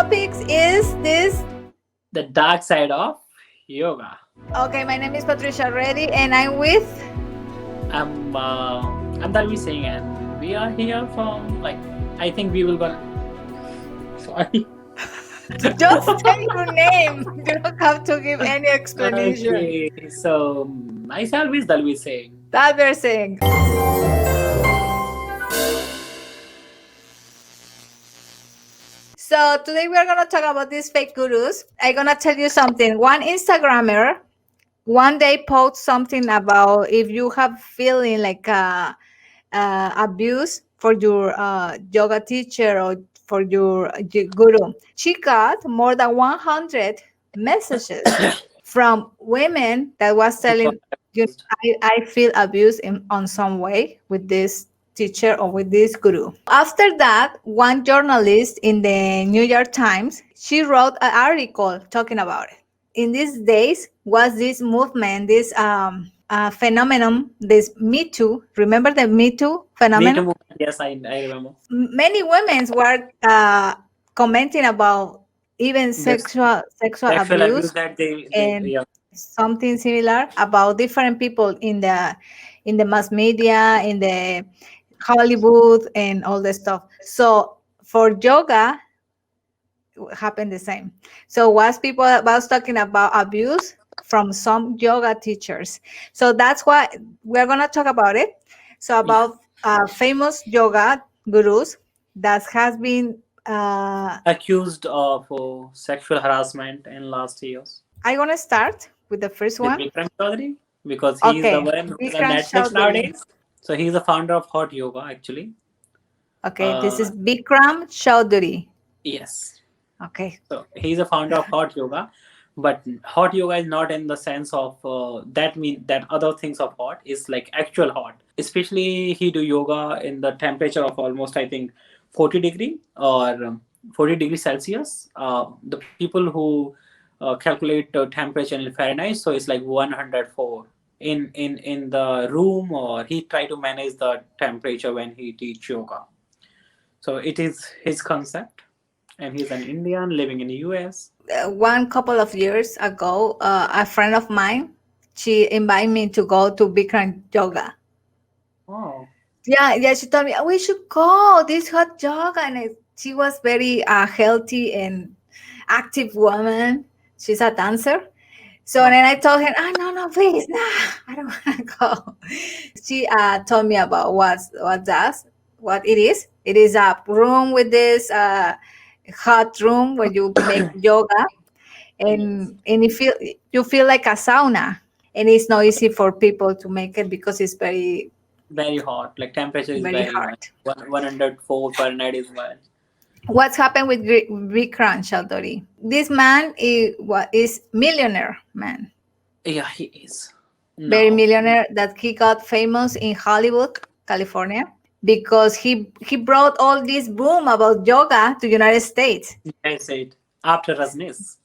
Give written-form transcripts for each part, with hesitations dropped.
topics is this. The dark side of yoga. Okay, my name is Patricia Reddy, and I'm with. I'm Dalveer Singh, and we are here from I think we will go. Sorry. Just say your name. You don't have to give any explanation. Okay, so myself is Dalveer Singh. Dalveer Singh. So today we are gonna talk about these fake gurus. I'm gonna tell you something. One Instagrammer one day post something about if you have feeling like abuse for your yoga teacher or for your guru. She got more than 100 messages from women that was telling you, I feel abused on some way with this teacher or with this guru. After that, one journalist in the New York Times, she wrote an article talking about it. In these days was this movement, this phenomenon, this Me Too. Remember the Me Too phenomenon? Me Too, yes, I remember. Many women were commenting about even sexual abuse that they and something similar about different people in the mass media, in the Hollywood, and all the stuff. So for yoga, happened the same. So people was talking about abuse from some yoga teachers. So that's why we're gonna talk about it. So about famous yoga gurus that has been accused of sexual harassment in last years. I'm gonna start with the first one. Bikram Chaudhary, because he's the one who's on Netflix nowadays. So he's the founder of Hot Yoga, actually. Okay, this is Bikram Chaudhary. Yes. Okay. So he's a founder of Hot Yoga, but Hot Yoga is not in the sense of that other things of hot is like actual hot. Especially he do yoga in the temperature of almost I think 40 degree or 40 degrees Celsius. The people who calculate temperature in Fahrenheit, so it's like 104 in the room, or he try to manage the temperature when he teach yoga. So it is his concept. And he's an Indian living in the US. One couple of years ago, a friend of mine, she invited me to go to Bikram yoga. Oh. Yeah, she told me, we should go this hot yoga. And she was very healthy and active woman. She's a dancer. So then I told her, no, please, I don't want to go. She told me about what it is. It is a room with this hot room where you make yoga, and you feel like a sauna, and it's not easy for people to make it because it's very hot. Like temperature is very hot. 104 Fahrenheit is wild. What's happened with Bikram Chaudhary? This man is millionaire man. Yeah, he is. Very millionaire, that he got famous in Hollywood, California, because he brought all this boom about yoga to United States. I said after Rajneesh.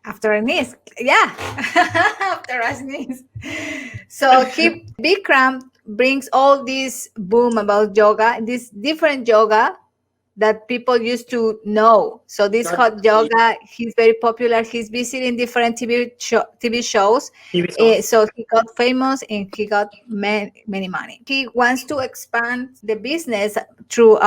After Rajneesh, yeah, after Rajneesh. So Bikram brings all this boom about yoga, this different yoga that people used to know. So this hot yoga, he's very popular. He's visiting different TV shows. So he got famous and he got many money. He wants to expand the business through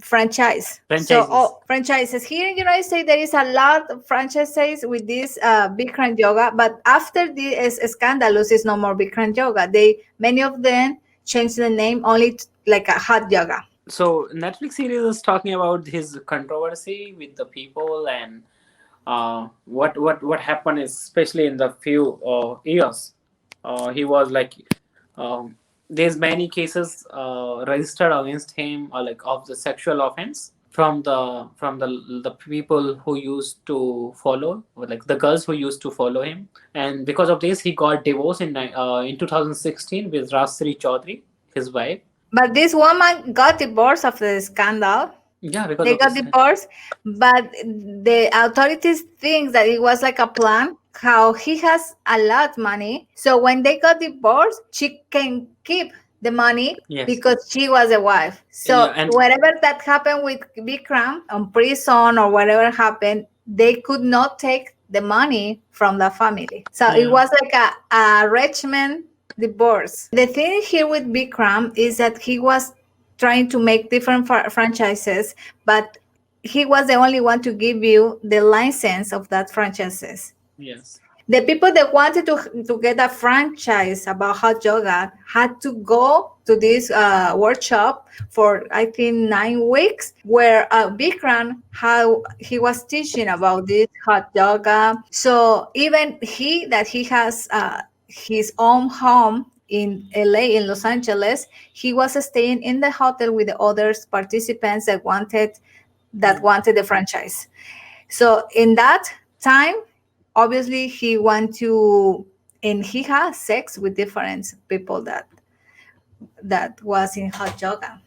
franchises. So franchises. Here in the United States, there is a lot of franchises with this Bikram yoga. But after this scandalous, is no more Bikram yoga. Many of them changed the name only to, like a hot yoga. So Netflix series is talking about his controversy with the people and what happened is, especially in the few years, he was like there's many cases registered against him or like of the sexual offense from the people who used to follow, like the girls who used to follow him, and because of this he got divorced in 2016 with Rajshree Chaudhary, his wife. But this woman got divorced after the scandal. Yeah, because they got divorced. But the authorities think that it was like a plan, how he has a lot of money. So when they got divorced, she can keep the money Yes. because she was a wife. Yeah, So and whatever that happened with Bikram on prison or whatever happened, they could not take the money from the family. So it yeah, was like a rich man divorce. The thing here with Bikram is that he was trying to make different franchises, but he was the only one to give you the license of that franchises. yes, The people that wanted to get a franchise about hot yoga had to go to this workshop for I think 9 weeks, where Bikram, how he was teaching about this hot yoga. So even he has his own home in LA, in Los Angeles, he was staying in the hotel with the other participants that wanted the franchise. So in that time, obviously he want to, and he has sex with different people that was in hot yoga.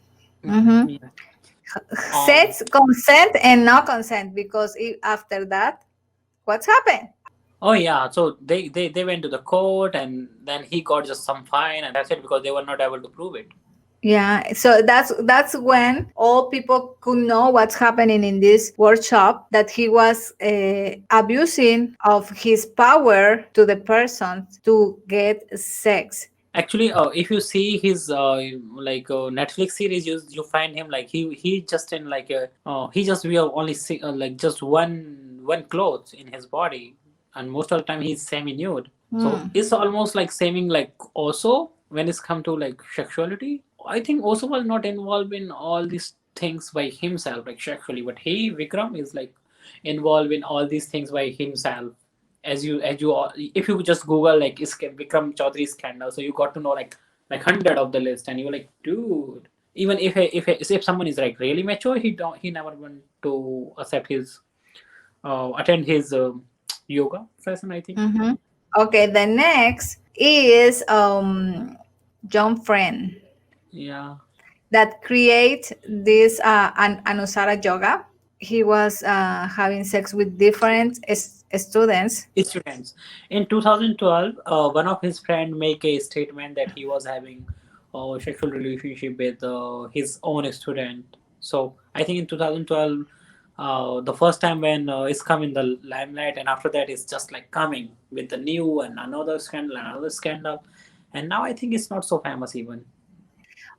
Hmm. yeah. Sex, consent, and no consent, because after that, what's happened? Oh yeah, so they went to the court, and then he got just some fine, and that's it, because they were not able to prove it. Yeah, so that's when all people could know what's happening in this workshop, that he was abusing of his power to the person to get sex. Actually, if you see his Netflix series, you find him like he just in like a he just wear only like just one clothes in his body, and most of the time he's semi nude. So Hmm. it's almost like saving like also when it's come to like sexuality. I think also was not involved in all these things by himself like sexually, but he Vikram is like involved in all these things by himself. If you just Google like is Vikram Chaudhary scandal, so you got to know like 100 of the list, and you're like, dude. Even if someone is like really mature, he never went to accept his attend his yoga session, I think. Mm-hmm. Okay, the next is John Friend, Yeah. that create this Anusara yoga. He was having sex with different students. Students. In 2012, one of his friend make a statement that he was having a sexual relationship with his own student. So I think in 2012, the first time when it's come in the limelight, and after that it's just like coming with the new and another scandal, and now I think it's not so famous even.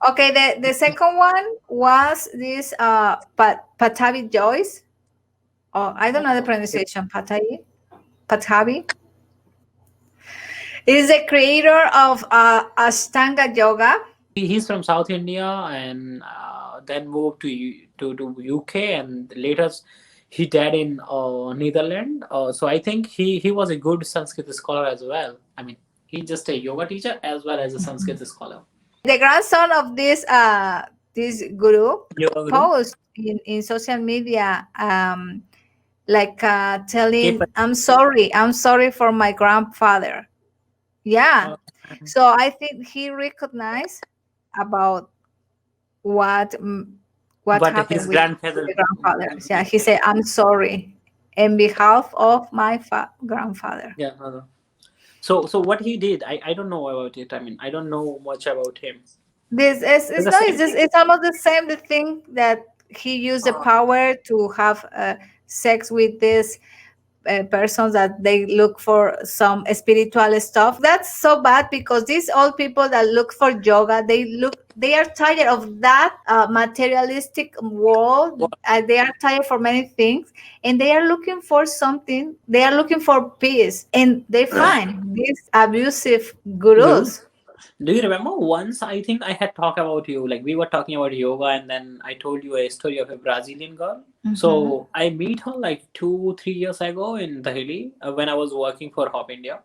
Okay, the second one was this Patavi Joyce. Oh, I don't know the Oh, pronunciation. Patavi. Is the creator of Ashtanga Yoga. he's from South India, and then moved to UK, and later he died in Netherlands. So I think he was a good Sanskrit scholar as well. I mean, he's just a yoga teacher as well as a Sanskrit scholar. The grandson of this guru Yoga guru. post in social media, like telling, Kepa. I'm sorry for my grandfather. Yeah. Uh, So I think he recognized about what what but happened his with grandfather. the grandfathers. Yeah, he said, I'm sorry in behalf of my grandfather. Yeah. So what he did, I don't know about it. I mean, I don't know much about him. This is It's it's the no, it's same just thing. it's almost the same. The thing that he used the power to have sex with this persons that they look for some spiritual stuff. That's so bad, because these old people that look for yoga, they are tired of that materialistic world. What? They are tired for many things, and they are looking for something. They are looking for peace, and they find these abusive Guru. gurus. Do you remember once I think I had talked about you, like we were talking about yoga, and then I told you a story of a Brazilian girl. Mhm. So I meet her like 2 3 years ago in Delhi when I was working for Hop India.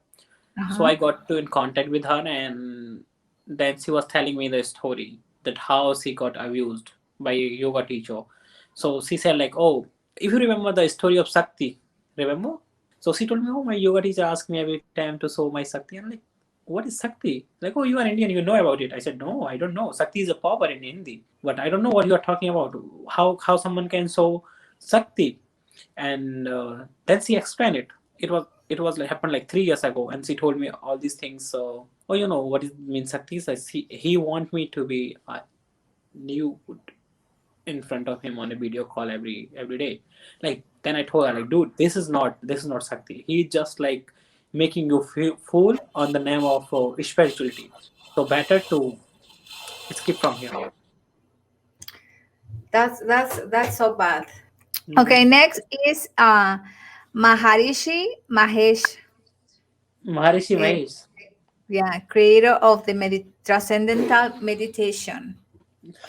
So Uh-huh. I got to in contact with her, and then she was telling me the story that how she got abused by a yoga teacher. So she said like, oh, if you remember the story of Sakti, remember? So she told me, oh, my yoga teacher asked me every time to show my Sakti. I'm like, what is Sakti? Like, oh, you are Indian, you know about it. I said, no, I don't know. Sakti is a popper in Hindi, but I don't know what you are talking about. How someone can show Sakti? And then she explained it. It was it was like happened like 3 years ago, and she told me all these things. So, oh, you know what it means, Sakti? So he want me to be nude in front of him on a video call every day. Like then I told her like, dude, this is not Sakti. He just like making you feel fool on the name of spirituality. So better to skip from here. That's so bad. Mhm. Okay, next is Maharishi Mahesh. Maharishi eh, Mahesh. yeah, creator of the transcendental meditation,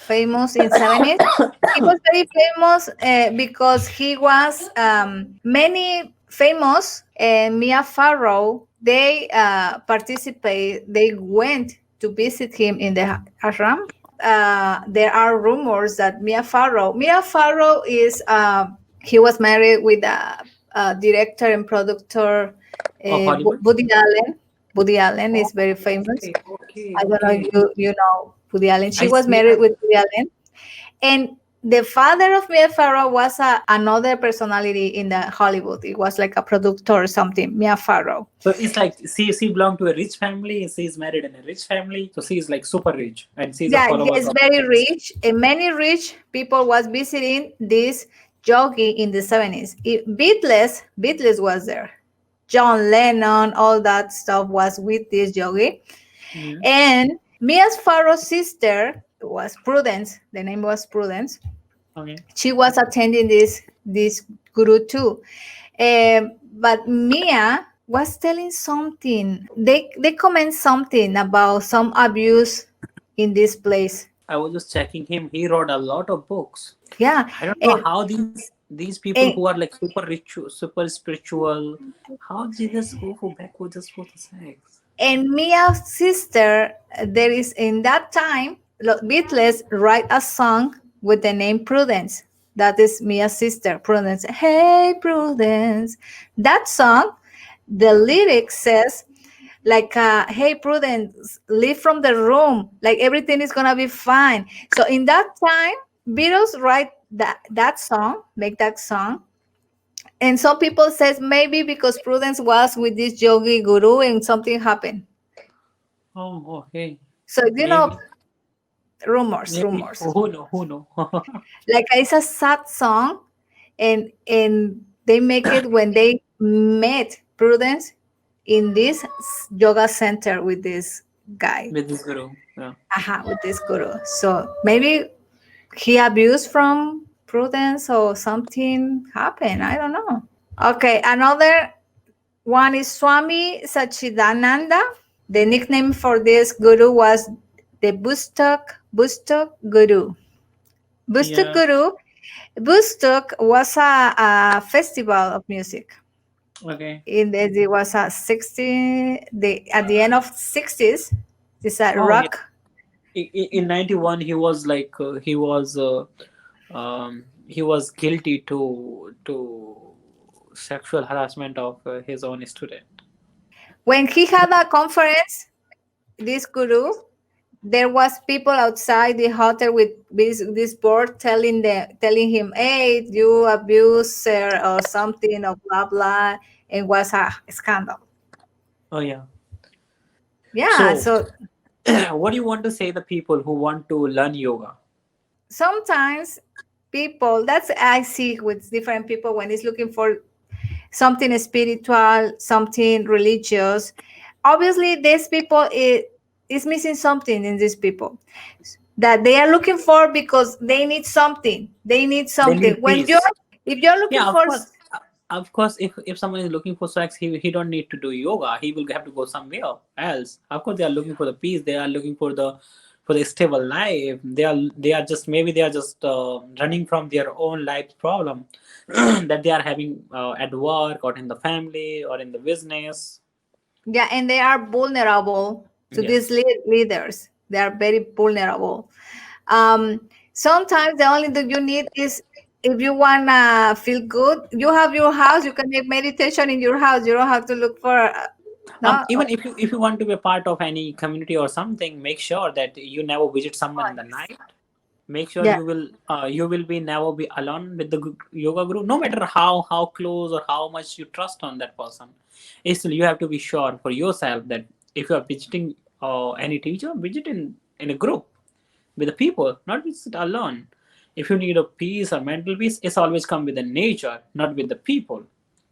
famous in 70s. He was very famous because he was many famous. Mia Farrow, they they went to visit him in the ashram. There are rumors that Mia Farrow is he was married with a director and producer, Of Hollywood. Woody Allen. Woody Allen Oh, is very famous. okay, okay, I don't know okay. if you know Woody Allen. She I was see. married with Woody Allen, and the father of Mia Farrow was another personality in the Hollywood. It was like a producer or something. Mia Farrow. So it's like she belonged to a rich family. She's married in a rich family, so she's like super rich, and she's a Yeah, follower he's of very Prince. rich, and many rich people was visiting this yogi in the 70s. Beatles was there. John Lennon, all that stuff was with this yogi. Mhm. And Mia Farrow's sister was Prudence. The name was Prudence. Okay. She was attending this guru too. But Mia was telling something. They comment something about some abuse in this place. I was just checking him. He wrote a lot of books. Yeah, I don't know and how these people and who are like super rich, super spiritual, how did they just go for backward just for the sex? and Mia's sister. There is in that time, Beatles write a song with the name Prudence. That is Mia's sister, Prudence. Hey Prudence. That song, the lyric says like hey Prudence, leave from the room, like everything is gonna be fine. So in that time, Beatles write that song, make that song. And some people says maybe because Prudence was with this yogi guru and something happened. Oh, okay. So Maybe, maybe. rumors, Who know? Who know? like it's a sad song. And they make it when they met Prudence in this yoga center with this guy. With this guru. Yeah. With this guru. So maybe he abused from Prudence or something happened. I don't know. Okay, another one is Swami Sachidananda. The nickname for this guru was the Bustuk Guru. Bustuk Yeah. Guru. Bustuk was a festival of music. Okay. It was a 60 the at the end of 60s. It's a Oh, yeah. rock. In 91 he was like he was guilty to sexual harassment of his own student. When he had a conference, this guru, there was people outside the hotel with this board telling him, "Hey, you abuser or something or blah blah," and was a scandal. Oh yeah. Yeah, So so what do you want to say the people who want to learn yoga? sometimes people that's I see with different people when it's looking for something spiritual, something religious. Obviously, these people is missing something in these people that they are looking for because they need something. They need They something. need peace. If you're looking Yeah, of for course. Of course, if someone is looking for sex, he don't need to do yoga. He will have to go somewhere else. Of course, they are looking for the peace. They are looking for the stable life. They are just maybe they are just running from their own life problem that they are having at work or in the family or in the business. yeah, and they are vulnerable to these Yes. leaders. They are very vulnerable. Sometimes the only thing you need is if you wanna feel good, you have your house. You can make meditation in your house. You don't have to look for no. Even if you want to be a part of any community or something, make sure that you never visit someone in the night. Make sure Yeah. you will be never be alone with the yoga guru, no matter how close or how much you trust on that person. Still, you have to be sure for yourself that if you are visiting any teacher, visit in a group with the people, not visit alone. If you need a peace or mental peace, it's always come with the nature, not with the people.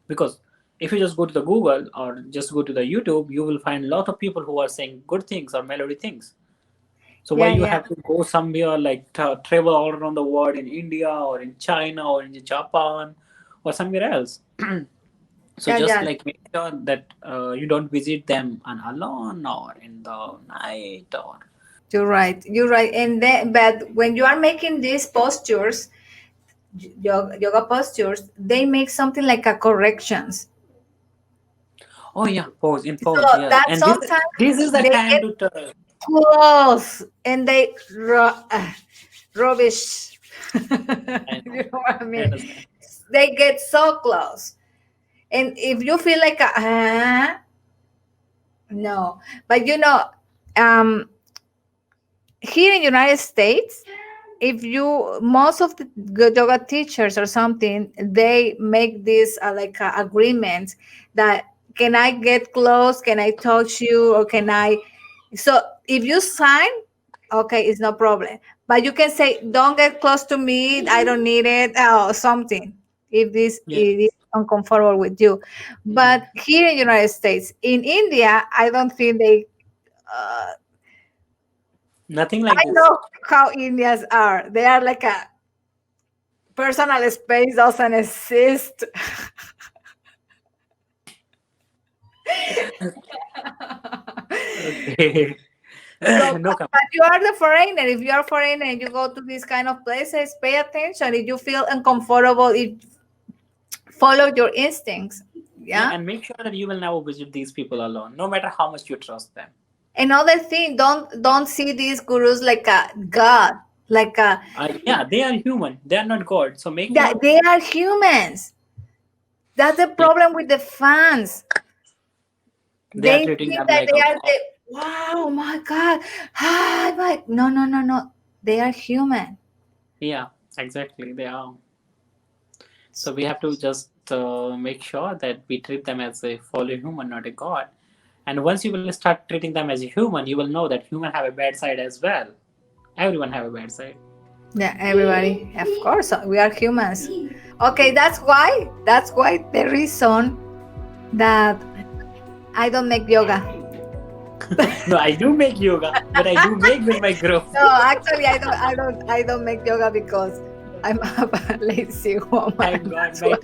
Because if you just go to the Google or just go to the YouTube, you will find a lot of people who are saying good things or melody things. So why Yeah, you yeah. have to go somewhere like travel all around the world in India or in China or in Japan or somewhere else? So Yeah, just yeah. like make sure that you don't visit them alone or in the night or You're right. You're right. And then, but when you are making these postures, yoga postures, they make something like a corrections. oh yeah, pause in So pause, yeah. that And this sometimes is the they time get to tell. close and they rubbish. I know, You know what I I mean? understand. They get so close. And if you feel like no, but um, here in United States, if you most of the good yoga teachers or something, they make this like agreement that can I get close, can I touch you, or can I? So if you sign, okay, it's no problem. But you can say, don't get close to me, I don't need it, or something. If this Yeah. it is uncomfortable with you. Mhm. But here in United States, in India, I don't think they. Nothing I like this. know how Indians are. They are like a personal space doesn't exist. Okay. So, No comment. but you are the foreigner. If you are foreigner and you go to these kind of places, pay attention. If you feel uncomfortable, if follow your instincts. Yeah, Yeah. and make sure that you will never visit these people alone, no matter how much you trust them. Another thing, don't see these gurus like a god, like a Yeah, they are human. They are not God. So make that sure. they are humans. That's the Yeah, problem with the fans. they are They treating think them that like they a are God. the wow, my God, hi, my no, no, no, no. They are human. Yeah, exactly. They are. So we have to just make sure that we treat them as a fully human, not a God. And once you will start treating them as a human, you will know that human have a bad side as well. Everyone have a bad side. Yeah, everybody. Of course, we are humans. Okay, that's why the reason that I don't make yoga. No, I do make yoga, but I do make with my group. No, actually, I don't make yoga because I'm a lazy Thank woman. God, That's why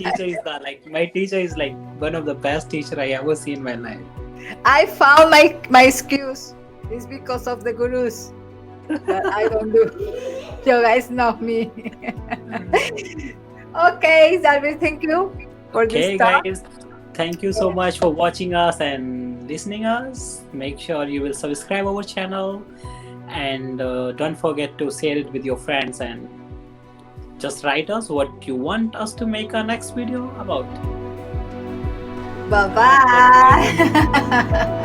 my teacher is like one of the best teacher I ever seen in my life. I found my excuse. It's because of the gurus that I don't do yoga. It's not me. Okay, Dalveer, thank you for this Okay, talk. guys, thank you so much for watching us and listening us. Make sure you will subscribe our channel and don't forget to share it with your friends and just write us what you want us to make our next video about. Bye bye.